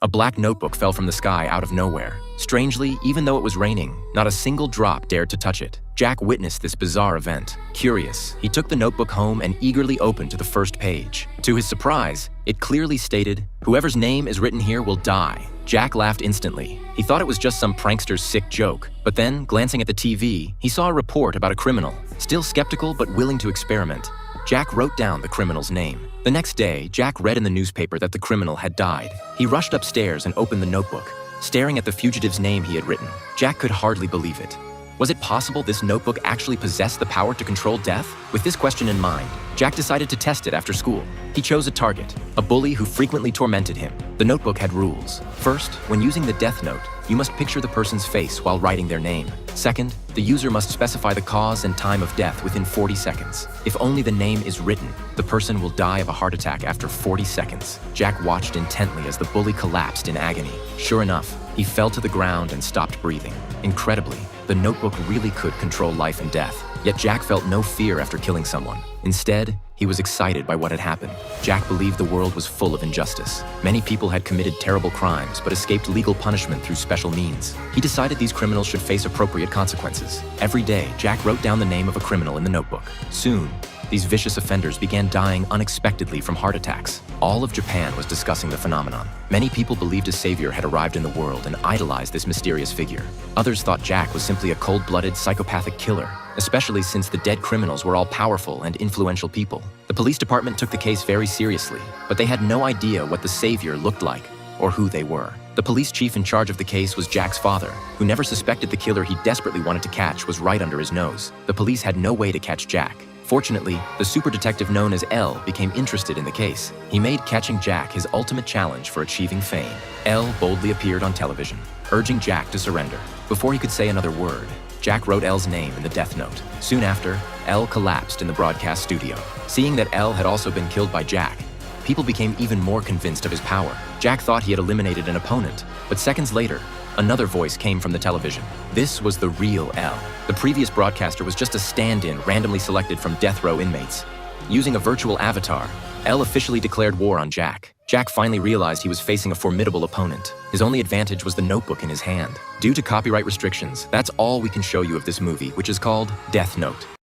A black notebook fell from the sky out of nowhere. Strangely, even though it was raining, not a single drop dared to touch it. Jack witnessed this bizarre event. Curious, he took the notebook home and eagerly opened to the first page. To his surprise, it clearly stated, "Whoever's name is written here will die." Jack laughed instantly. He thought it was just some prankster's sick joke. But then, glancing at the TV, he saw a report about a criminal. Still skeptical but willing to experiment, Jack wrote down the criminal's name. The next day, Jack read in the newspaper that the criminal had died. He rushed upstairs and opened the notebook. Staring at the fugitive's name he had written, Jack could hardly believe it. Was it possible this notebook actually possessed the power to control death? With this question in mind, Jack decided to test it after school. He chose a target, a bully who frequently tormented him. The notebook had rules. First, when using the death note, you must picture the person's face while writing their name. Second, the user must specify the cause and time of death within 40 seconds. If only the name is written, the person will die of a heart attack after 40 seconds. Jack watched intently as the bully collapsed in agony. Sure enough, he fell to the ground and stopped breathing. Incredibly, the notebook really could control life and death. Yet Jack felt no fear after killing someone. Instead, he was excited by what had happened. Jack believed the world was full of injustice. Many people had committed terrible crimes but escaped legal punishment through special means. He decided these criminals should face appropriate consequences. Every day, Jack wrote down the name of a criminal in the notebook. Soon, these vicious offenders began dying unexpectedly from heart attacks. All of Japan was discussing the phenomenon. Many people believed a savior had arrived in the world and idolized this mysterious figure. Others thought Jack was simply a cold-blooded, psychopathic killer, especially since the dead criminals were all powerful and influential people. The police department took the case very seriously, but they had no idea what the savior looked like or who they were. The police chief in charge of the case was Jack's father, who never suspected the killer he desperately wanted to catch was right under his nose. The police had no way to catch Jack. Fortunately, the super detective known as L became interested in the case. He made catching Jack his ultimate challenge for achieving fame. L boldly appeared on television, urging Jack to surrender. Before he could say another word, Jack wrote L's name in the death note. Soon after, L collapsed in the broadcast studio. Seeing that L had also been killed by Jack, people became even more convinced of his power. Jack thought he had eliminated an opponent, but seconds later, another voice came from the television. This was the real L. The previous broadcaster was just a stand-in randomly selected from death row inmates. Using a virtual avatar, L officially declared war on Jack. Jack finally realized he was facing a formidable opponent. His only advantage was the notebook in his hand. Due to copyright restrictions, that's all we can show you of this movie, which is called Death Note.